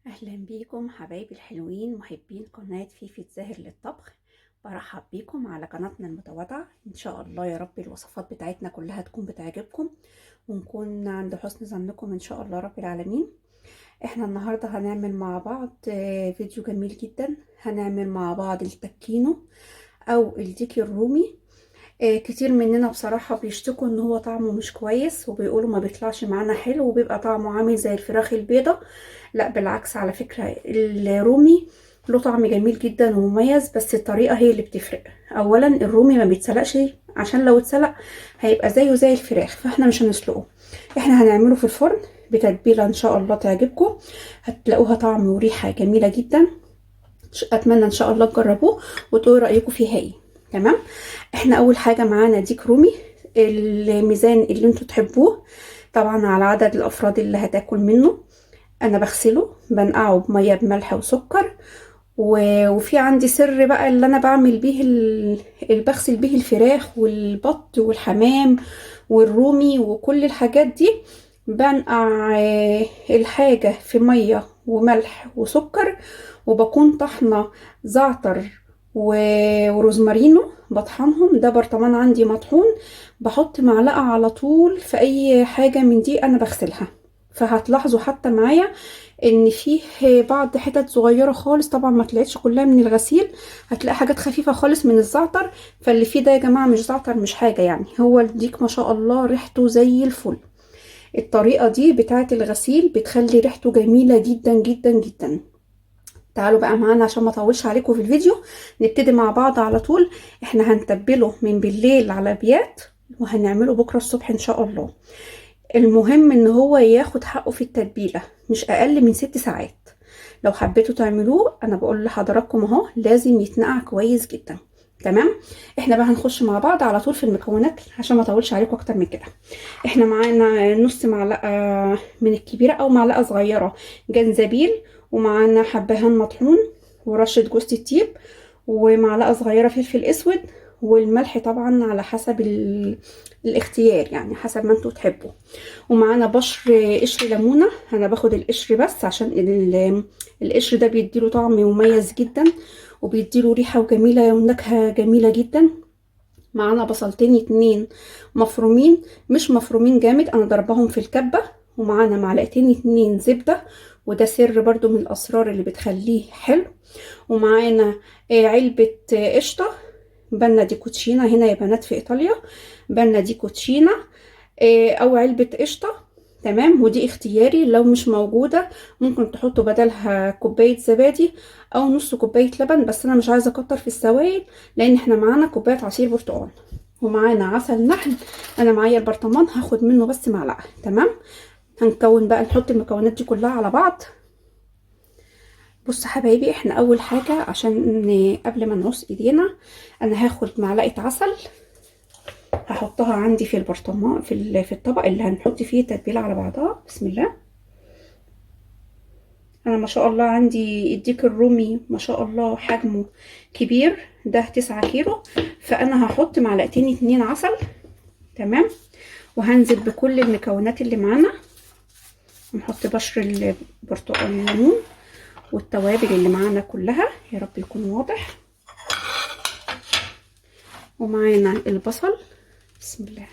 اهلا بيكم حبايبي الحلوين محبين قناة فيفي تزاهر للطبخ. برحب بيكم على قناتنا المتواضعة. ان شاء الله يا رب الوصفات بتاعتنا كلها تكون بتعجبكم ونكون عند حسن ظنكم ان شاء الله رب العالمين. احنا النهاردة هنعمل مع بعض فيديو جميل جدا. هنعمل مع بعض التكينو او الديك الرومي. كتير مننا بصراحة بيشتكوا ان هو طعمه مش كويس وبيقولوا ما بيطلعش معانا حلو وبيبقى طعمه عامل زي الفراخ البيضة. لا بالعكس، على فكرة الرومي له طعم جميل جدا ومميز، بس الطريقة هي اللي بتفرق. اولا الرومي ما بيتسلقش، عشان لو اتسلق هيبقى زيه زي الفراخ، فاحنا مش هنسلقه. احنا هنعمله في الفرن بتتبيلة ان شاء الله تعجبكم، هتلاقوها طعم وريحة جميلة جدا. اتمنى ان شاء الله تجربوه وتقولوا رايكم فيها ايه. تمام. احنا اول حاجه معانا ديك رومي، الميزان اللي انتوا تحبوه طبعا على عدد الافراد اللي هتاكل منه. انا بغسله بنقعه بميه بملح وسكر، وفي عندي سر بقى اللي انا بعمل بيه اللي بغسل بيه الفراخ والبط والحمام والرومي وكل الحاجات دي. بنقع الحاجة في مية وملح وسكر، وبكون طحنة زعتر وروزمارينو، بطحنهم. ده برطمان عندي مطحون، بحط معلقة على طول في اي حاجة من دي انا بغسلها. فهتلاحظوا حتى معايا ان فيه بعض حتت صغيرة خالص، طبعا ما طلعتش كلها من الغسيل، هتلاقي حاجات خفيفة خالص من الزعتر. فاللي فيه ده يا جماعة مش زعتر، مش حاجة يعني، هو الديك ما شاء الله ريحته زي الفل. الطريقة دي بتاعة الغسيل بتخلي ريحته جميلة جدا جدا جدا. تعالوا بقى معانا عشان ما اطولش عليكم في الفيديو، نبتدي مع بعض على طول. احنا هنتبله من بالليل على بيات، وهنعمله بكرة الصبح ان شاء الله. المهم ان هو ياخد حقه في التتبيلة، مش اقل من 6 ساعات. لو حبيتوا تعملوه انا بقول لحضراتكم اهو لازم يتنقع كويس جدا. تمام. احنا بقى هنخش مع بعض على طول في المكونات عشان ما اطولش عليكم اكتر من كده. احنا معانا نص معلقه من الكبيره او معلقه صغيره جنزبيل، ومعانا حبهان مطحون ورشه جوز الطيب، ومعلقه صغيره فلفل اسود، والملح طبعا على حسب الاختيار، يعني حسب ما انتوا تحبوا. ومعانا قشر ليمونه، انا باخد القشر بس عشان القشر ده بيديله طعم مميز جدا، وبيديله ريحه وجميله ونكهه جميله جدا. معانا بصلتين 2 مفرومين، مش مفرومين جامد، انا ضربهم في الكبه. ومعانا معلقتين 2 زبده، وده سر برضو من الاسرار اللي بتخليه حلو. ومعانا علبه قشطه، بنا دي كوتشينا هنا يا بنات في ايطاليا، بنا دي كوتشينا او علبة قشطة. تمام. ودي اختياري، لو مش موجودة ممكن تحطوا بدلها كوباية زبادي او نص كوباية لبن، بس انا مش عايزة اكتر في السوائل لان احنا معانا كوباية عصير برتقال. ومعانا عسل نحل، انا معايا البرطمان هاخد منه بس معلقة. تمام. هنكون بقى نحط المكونات دي كلها على بعض. بص حبايبي، احنا اول حاجة عشان قبل ما نقص ايدينا انا هاخد معلقة عسل، هحطها عندي في البرطمان في الطبق اللي هنحط فيه التتبيله على بعضها. بسم الله. انا ما شاء الله عندي الديك الرومي ما شاء الله حجمه كبير، ده 9 كيلو، فانا هحط معلقتين 2 عسل. تمام. وهنزل بكل المكونات اللي معانا، نحط بشر البرتقال الليمون والتوابل اللي معانا كلها، يا رب يكون واضح. ومعانا البصل. بسم الله.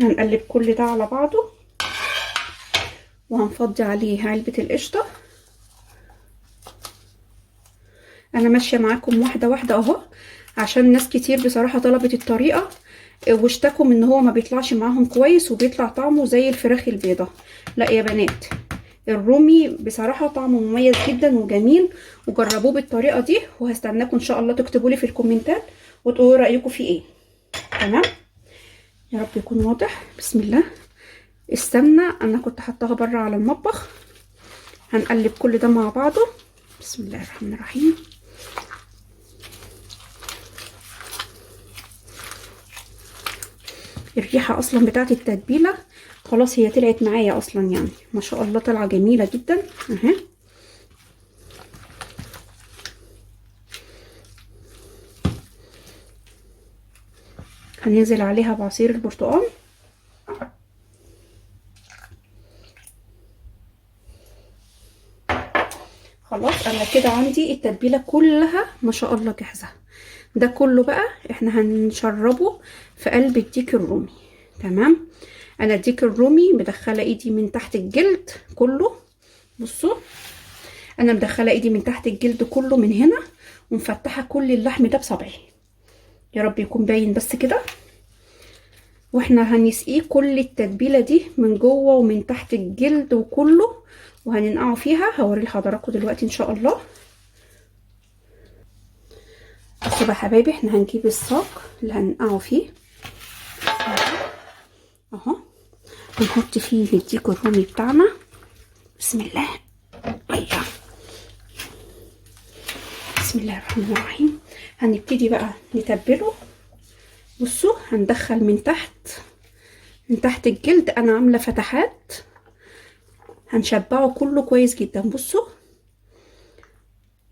هنقلب كل ده على بعضه، وهنفضي عليه علبة القشطة. انا ماشية معاكم واحدة واحدة اهو، عشان ناس كتير بصراحة طلبت الطريقة واشتكوا من ان هو ما بيطلعش معاهم كويس وبيطلع طعمه زي الفراخ البيضة. لا يا بنات، الرومي بصراحة طعمه مميز جدا وجميل، وجربوه بالطريقة دي، وهستناكم ان شاء الله تكتبوا لي في الكومنتات وتقولوا رأيكم فيه ايه. تمام. يا رب يكون واضح. بسم الله. السمنة انا كنت حطاها بره على المطبخ، هنقلب كل ده مع بعضه. بسم الله الرحمن الرحيم. الريحة اصلا بتاعت التتبيلة خلاص هي طلعت معايا اصلا، يعني ما شاء الله طالعة جميلة جدا اهي. هننزل عليها بعصير البرتقال. انا كده عندي التتبيله كلها ما شاء الله جاهزه. ده كله بقى احنا هنشربه في قلب الديك الرومي. تمام. انا الديك الرومي مدخله ايدي من تحت الجلد كله. بصوا انا مدخله ايدي من تحت الجلد كله من هنا، ومفتحه كل اللحم ده بصبعي. يا رب يكون باين بس كده. واحنا هنسقيه كل التتبيله دي من جوه ومن تحت الجلد وكله، وهننقعه فيها. هوري لحضراتكم دلوقتي ان شاء الله. بصوا بقى حبايبي، احنا هنجيب الصاج اللي هننقعه فيه اهو، ونحط فيه الديك الرومي بتاعنا. بسم الله. ايوه، بسم الله الرحمن الرحيم. هنبتدي بقى نتبله. بصوا هندخل من تحت الجلد، انا عامله فتحات، هنشبعه كله كويس جدا. بصوا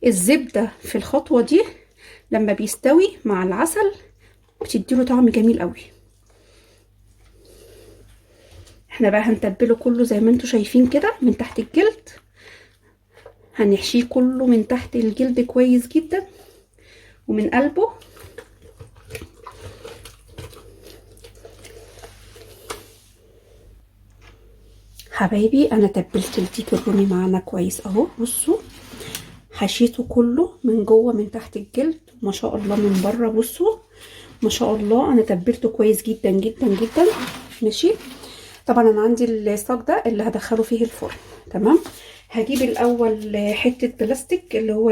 الزبده في الخطوه دي لما بيستوي مع العسل بتديله طعم جميل قوي. احنا بقى هنتبله كله زي ما انتوا شايفين كده من تحت الجلد. هنحشيه كله من تحت الجلد كويس جدا ومن قلبه. حبايبي انا تبلت الديك الرومي معانا كويس اهو. بصوا حشيته كله من جوه من تحت الجلد ما شاء الله، من بره بصوا ما شاء الله. انا تبلته كويس جدا جدا جدا. ماشي. طبعا انا عندي الصاج ده اللي هدخله فيه الفرن. تمام. هجيب الاول حته بلاستيك اللي هو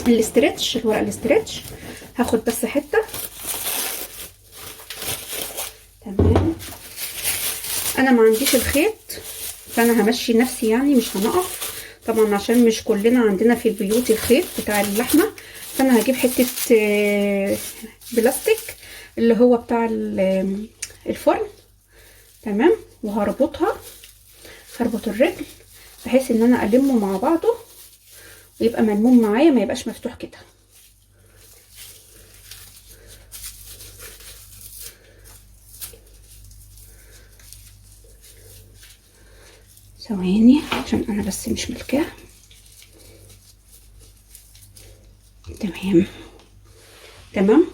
الاسترتش، الورق الاسترتش. هاخد بس حته. تمام. انا ما عنديش الخيط فانا همشي نفسي يعني، مش هنقف طبعا عشان مش كلنا عندنا في البيوت الخيط بتاع اللحمه. فانا هجيب حته بلاستيك اللي هو بتاع الفرن. تمام. وهربطها، هربط الرجل بحيث ان انا المه مع بعضه ويبقى ملموم معايا، ما يبقاش مفتوح كده. ثواني عشان انا بس مش ملكاه. تمام تمام.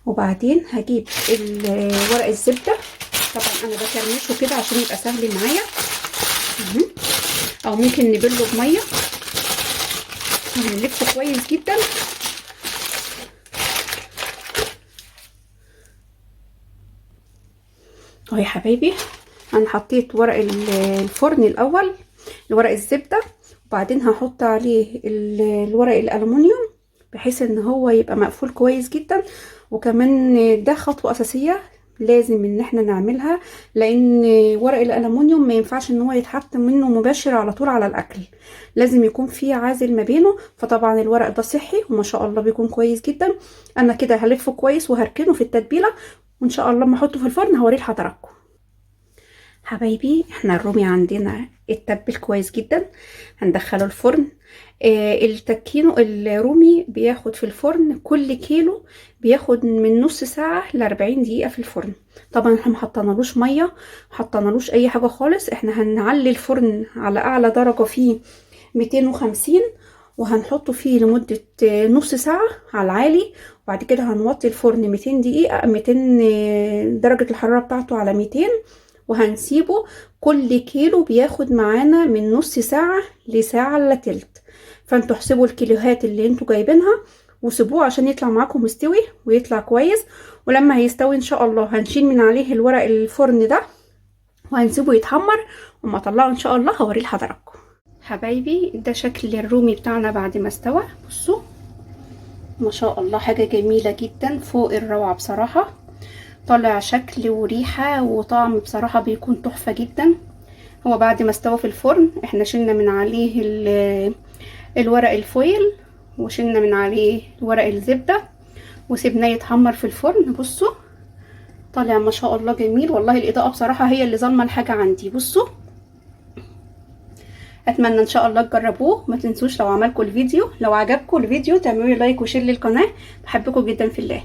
وبعدين هجيب ورق الزبده. طبعا انا بكرمشه كده عشان يبقى سهل معايا، او ممكن نبله بميه ونلفه كويس جدا. اهو يا حبايبي انا حطيت ورق الفرن الاول، الورق الزبده، وبعدين هحط عليه الورق الالومنيوم بحيث ان هو يبقى مقفول كويس جدا. وكمان ده خطوه اساسيه لازم ان احنا نعملها، لان ورق الالومنيوم ما ينفعش ان هو يتحط منه مباشر على طول على الاكل، لازم يكون في عازل ما بينه. فطبعا الورق ده صحي وما شاء الله بيكون كويس جدا. انا كده هلفه كويس وهركنه في التتبيله، وان شاء الله لما احطه في الفرن هوريه لحضراتكم. حبايبي احنا الرومي عندنا اتبل كويس جدا، هندخله الفرن. التكينو الرومي بياخد في الفرن كل كيلو بياخد من نص ساعة ل40 دقيقة في الفرن. طبعا احنا محطنالوش مية، محطنالوش اي حاجة خالص. احنا هنعلي الفرن على اعلى درجة فيه 250، وهنحطه فيه لمدة نص ساعة على العالي. وبعد كده هنوطي الفرن 200 دقيقة، 200 درجة الحرارة بتاعته على 200، وهنسيبه. كل كيلو بياخد معانا من نص ساعة لساعة الا تلت. فانتوا احسبوا الكيلوهات اللي انتوا جايبينها وسيبوه عشان يطلع معاكم مستوي ويطلع كويس. ولما هيستوي ان شاء الله هنشيل من عليه الورق الفرن ده وهنسيبه يتحمر، وما اطلعه ان شاء الله هوريه لحضراتكم. حبايبي ده شكل الرومي بتاعنا بعد ما استوى. بصوا ما شاء الله حاجة جميلة جدا فوق الروعة بصراحة. طلع شكل وريحة وطعم بصراحة بيكون تحفة جدا. هو بعد ما استوى في الفرن احنا شلنا من عليه الورق الفويل وشلنا من عليه ورق الزبدة وسيبناه يتحمر في الفرن. بصوا طالع ما شاء الله جميل. والله الاضاءة بصراحة هي اللي ظالمة الحاجة عندي. بصوا اتمنى ان شاء الله تجربوه. ما تنسوش لو عجبكم الفيديو تعملوا لي لايك وشير للقناة. بحبكم جدا في الله.